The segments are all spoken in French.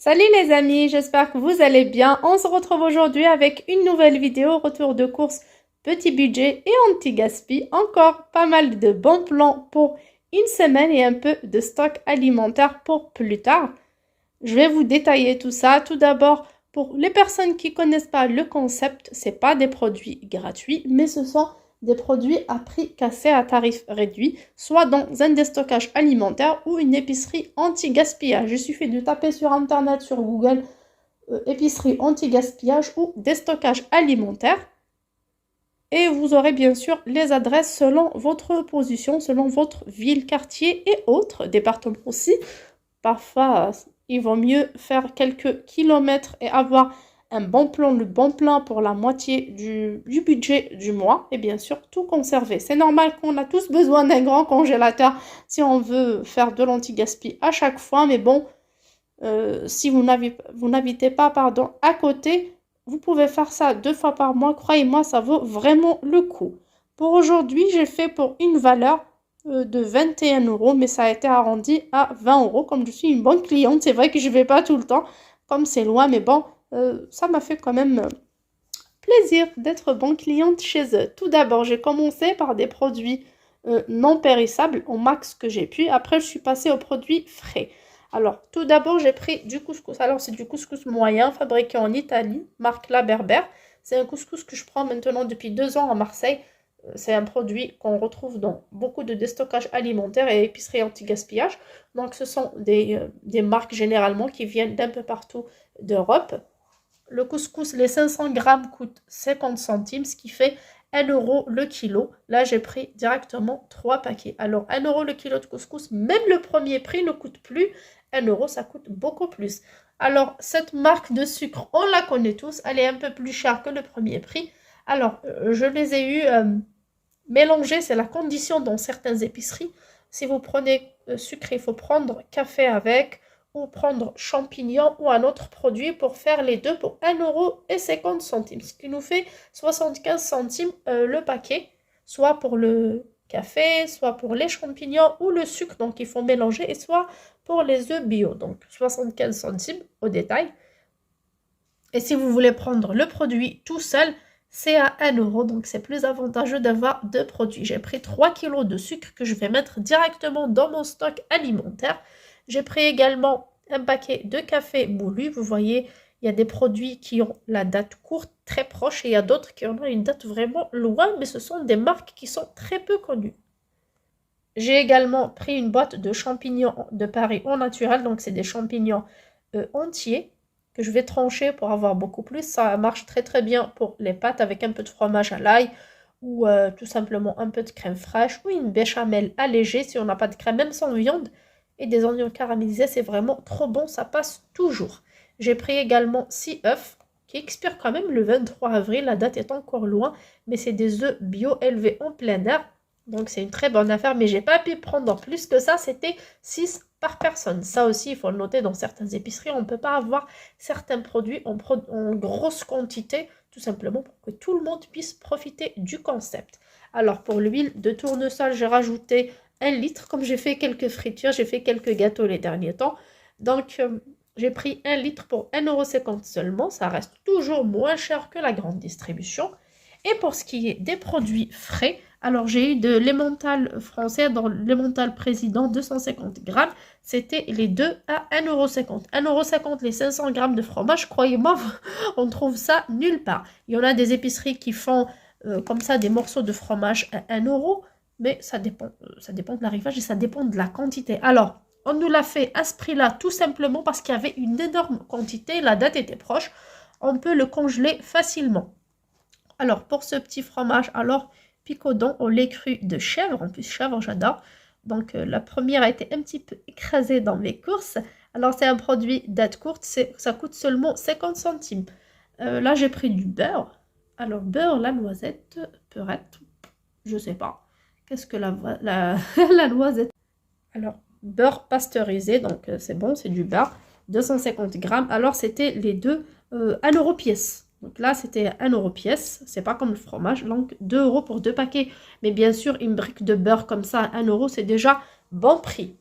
Salut les amis, j'espère que vous allez bien. On se retrouve aujourd'hui avec une nouvelle vidéo, retour de course, petit budget et anti-gaspi. Encore pas mal de bons plans pour une semaine et un peu de stock alimentaire pour plus tard. Je vais vous détailler tout ça. Tout d'abord, pour les personnes qui ne connaissent pas le concept, ce n'est pas des produits gratuits, mais ce sont des produits à prix cassé à tarif réduit, soit dans un déstockage alimentaire ou une épicerie anti-gaspillage. Il suffit de taper sur Internet, sur Google, épicerie anti-gaspillage ou déstockage alimentaire. Et vous aurez bien sûr les adresses selon votre position, selon votre ville, quartier et autres départements aussi. Parfois, il vaut mieux faire quelques kilomètres et avoir un bon plan, le bon plan pour la moitié du budget du mois. Et bien sûr, tout conserver. C'est normal qu'on a tous besoin d'un grand congélateur si on veut faire de l'anti-gaspi à chaque fois. Mais bon, si vous n'habitez pas à côté, vous pouvez faire ça 2 fois par mois. Croyez-moi, ça vaut vraiment le coup. Pour aujourd'hui, j'ai fait pour une valeur de 21 €, mais ça a été arrondi à 20 €. Comme je suis une bonne cliente, c'est vrai que je ne vais pas tout le temps, comme c'est loin, mais bon, ça m'a fait quand même plaisir d'être bonne cliente chez eux. Tout d'abord, j'ai commencé par des produits non périssables au max que j'ai pu. Après, je suis passée aux produits frais. Alors, tout d'abord, j'ai pris du couscous. Alors, c'est du couscous moyen fabriqué en Italie, marque La Berbère. C'est un couscous que je prends maintenant depuis 2 ans à Marseille. C'est un produit qu'on retrouve dans beaucoup de déstockage alimentaire et épicerie anti-gaspillage. Donc, ce sont des marques généralement qui viennent d'un peu partout d'Europe. Le couscous, les 500 grammes coûtent 50 centimes, ce qui fait 1 € le kilo. Là, j'ai pris directement 3 paquets. Alors, 1 € le kilo de couscous, même le premier prix ne coûte plus 1 €, ça coûte beaucoup plus. Alors, cette marque de sucre, on la connaît tous. Elle est un peu plus chère que le premier prix. Alors, je les ai eus mélangés, c'est la condition dans certaines épiceries. Si vous prenez sucre, il faut prendre café avec, ou prendre champignons ou un autre produit pour faire les deux pour 1 € et 50 centimes. Ce qui nous fait 75 centimes le paquet, soit pour le café, soit pour les champignons ou le sucre, donc il faut mélanger, et soit pour les œufs bio, donc 75 centimes au détail. Et si vous voulez prendre le produit tout seul, c'est à 1 €, donc c'est plus avantageux d'avoir 2 produits. J'ai pris 3 kg de sucre que je vais mettre directement dans mon stock alimentaire. J'ai pris également un paquet de café moulu. Vous voyez, il y a des produits qui ont la date courte, très proche, et il y a d'autres qui ont une date vraiment loin, mais ce sont des marques qui sont très peu connues. J'ai également pris une boîte de champignons de Paris au naturel, donc c'est des champignons entiers que je vais trancher pour avoir beaucoup plus. Ça marche très très bien pour les pâtes avec un peu de fromage à l'ail ou tout simplement un peu de crème fraîche ou une béchamel allégée si on n'a pas de crème, même sans viande. Et des oignons caramélisés, c'est vraiment trop bon, ça passe toujours. J'ai pris également 6 œufs qui expirent quand même le 23 avril, la date est encore loin, mais c'est des œufs bio élevés en plein air. Donc c'est une très bonne affaire, mais j'ai pas pu prendre plus que ça, c'était 6 par personne. Ça aussi, il faut le noter, dans certaines épiceries, on ne peut pas avoir certains produits en grosse quantité, tout simplement pour que tout le monde puisse profiter du concept. Alors pour l'huile de tournesol, j'ai rajouté 1 litre, comme j'ai fait quelques fritures, j'ai fait quelques gâteaux les derniers temps. Donc j'ai pris 1 litre pour 1,50 € seulement, ça reste toujours moins cher que la grande distribution. Et pour ce qui est des produits frais, alors j'ai eu de l'emmental français dans l'emmental président 250 grammes. C'était les deux à 1,50 €. 1,50 € les 500 grammes de fromage, croyez-moi, on trouve ça nulle part. Il y en a des épiceries qui font comme ça des morceaux de fromage à 1 €, mais ça dépend de l'arrivage et ça dépend de la quantité. Alors, on nous l'a fait à ce prix-là tout simplement parce qu'il y avait une énorme quantité, la date était proche, on peut le congeler facilement. Alors, pour ce petit fromage, alors, picodon au lait cru de chèvre. En plus, chèvre, j'adore. Donc, la première a été un petit peu écrasée dans mes courses. Alors, c'est un produit date courte. Ça coûte seulement 50 centimes. Là, j'ai pris du beurre. Alors, beurre, la noisette, peurette, je sais pas. Qu'est-ce que la noisette? Alors, beurre pasteurisé. Donc, c'est bon, c'est du beurre. 250 grammes. Alors, c'était les deux 1 € pièce. Donc là, c'était 1 € pièce. C'est pas comme le fromage. Donc 2 € pour 2 paquets. Mais bien sûr, une brique de beurre comme ça à 1 €, c'est déjà bon prix.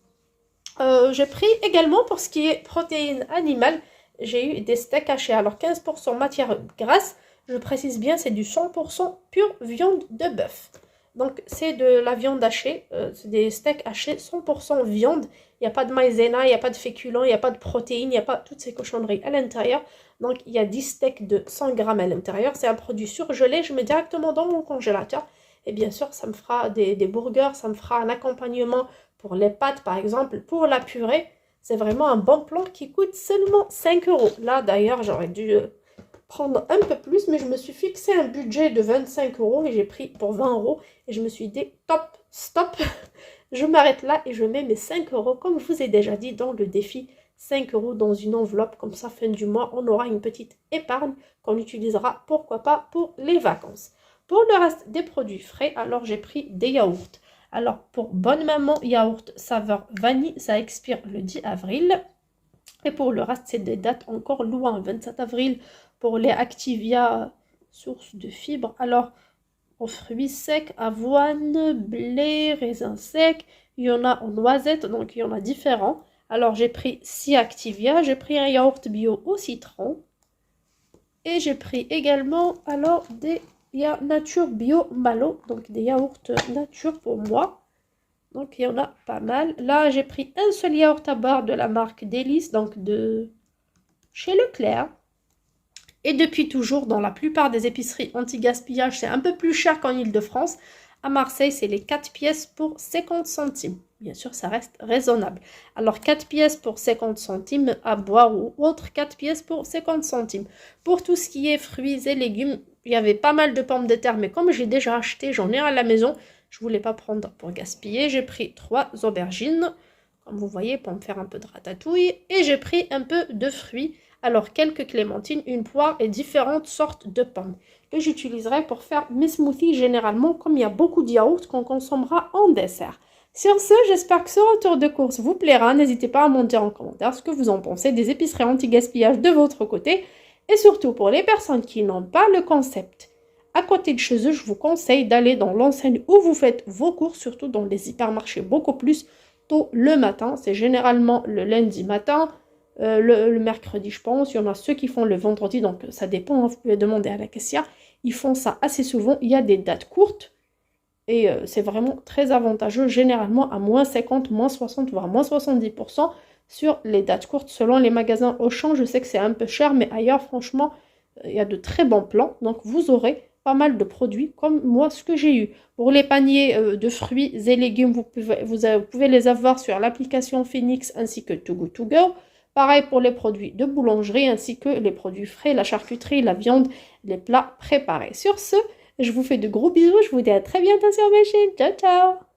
J'ai pris également pour ce qui est protéines animales j'ai eu des steaks hachés. Alors 15% matière grasse, je précise bien, c'est du 100% pure viande de bœuf. Donc c'est de la viande hachée, c'est des steaks hachés 100% viande. Il n'y a pas de maïzena, il n'y a pas de féculents, il n'y a pas de protéines, il n'y a pas toutes ces cochonneries à l'intérieur. Donc il y a 10 steaks de 100 grammes à l'intérieur. C'est un produit surgelé, je mets directement dans mon congélateur. Et bien sûr, ça me fera des burgers, ça me fera un accompagnement pour les pâtes par exemple, pour la purée. C'est vraiment un bon plan qui coûte seulement 5 euros. Là d'ailleurs, j'aurais dû prendre un peu plus, mais je me suis fixé un budget de 25 euros et j'ai pris pour 20 euros. Et je me suis dit, top, stop, je m'arrête là et je mets mes 5 euros, comme je vous ai déjà dit dans le défi, 5 euros dans une enveloppe, comme ça, fin du mois, on aura une petite épargne qu'on utilisera, pourquoi pas, pour les vacances. Pour le reste des produits frais, alors j'ai pris des yaourts. Alors, pour Bonne Maman, yaourt saveur vanille, ça expire le 10 avril. Et pour le reste, c'est des dates encore loin, 27 avril pour les Activia, source de fibres. Alors, aux fruits secs, avoine, blé, raisins secs, il y en a en noisettes, donc il y en a différents. Alors, j'ai pris 6 Activia, j'ai pris un yaourt bio au citron. Et j'ai pris également, alors, des nature bio malo, donc des yaourts nature pour moi. Donc, il y en a pas mal. Là, j'ai pris un seul yaourt à barre de la marque Délice, donc de chez Leclerc. Et depuis toujours, dans la plupart des épiceries anti-gaspillage, c'est un peu plus cher qu'en Ile-de-France. À Marseille, c'est les 4 pièces pour 50 centimes. Bien sûr, ça reste raisonnable. Alors, 4 pièces pour 50 centimes à boire ou autre, 4 pièces pour 50 centimes. Pour tout ce qui est fruits et légumes, il y avait pas mal de pommes de terre, mais comme j'ai déjà acheté, j'en ai à la maison. Je ne voulais pas prendre pour gaspiller. J'ai pris 3 aubergines, comme vous voyez, pour me faire un peu de ratatouille. Et j'ai pris un peu de fruits. Alors, quelques clémentines, une poire et différentes sortes de pommes. Que j'utiliserai pour faire mes smoothies généralement, comme il y a beaucoup de yaourts qu'on consommera en dessert. Sur ce, j'espère que ce retour de course vous plaira. N'hésitez pas à m'en dire en commentaire ce que vous en pensez des épiceries anti-gaspillage de votre côté. Et surtout, pour les personnes qui n'ont pas le concept à côté de chez eux, je vous conseille d'aller dans l'enseigne où vous faites vos courses, surtout dans les hypermarchés beaucoup plus tôt le matin. C'est généralement le lundi matin, le mercredi je pense. Il y en a ceux qui font le vendredi, donc ça dépend, hein, vous pouvez demander à la caissière. Ils font ça assez souvent, il y a des dates courtes et c'est vraiment très avantageux, généralement à moins 50, moins 60, voire moins 70% sur les dates courtes. Selon les magasins Auchan, je sais que c'est un peu cher, mais ailleurs franchement, il y a de très bons plans, donc vous aurez pas mal de produits comme moi ce que j'ai eu. Pour les paniers de fruits et légumes, vous pouvez les avoir sur l'application Phoenix ainsi que Too Good To Go. Pareil pour les produits de boulangerie ainsi que les produits frais, la charcuterie, la viande, les plats préparés. Sur ce, je vous fais de gros bisous, je vous dis à très bientôt sur ma chaîne. Ciao ciao!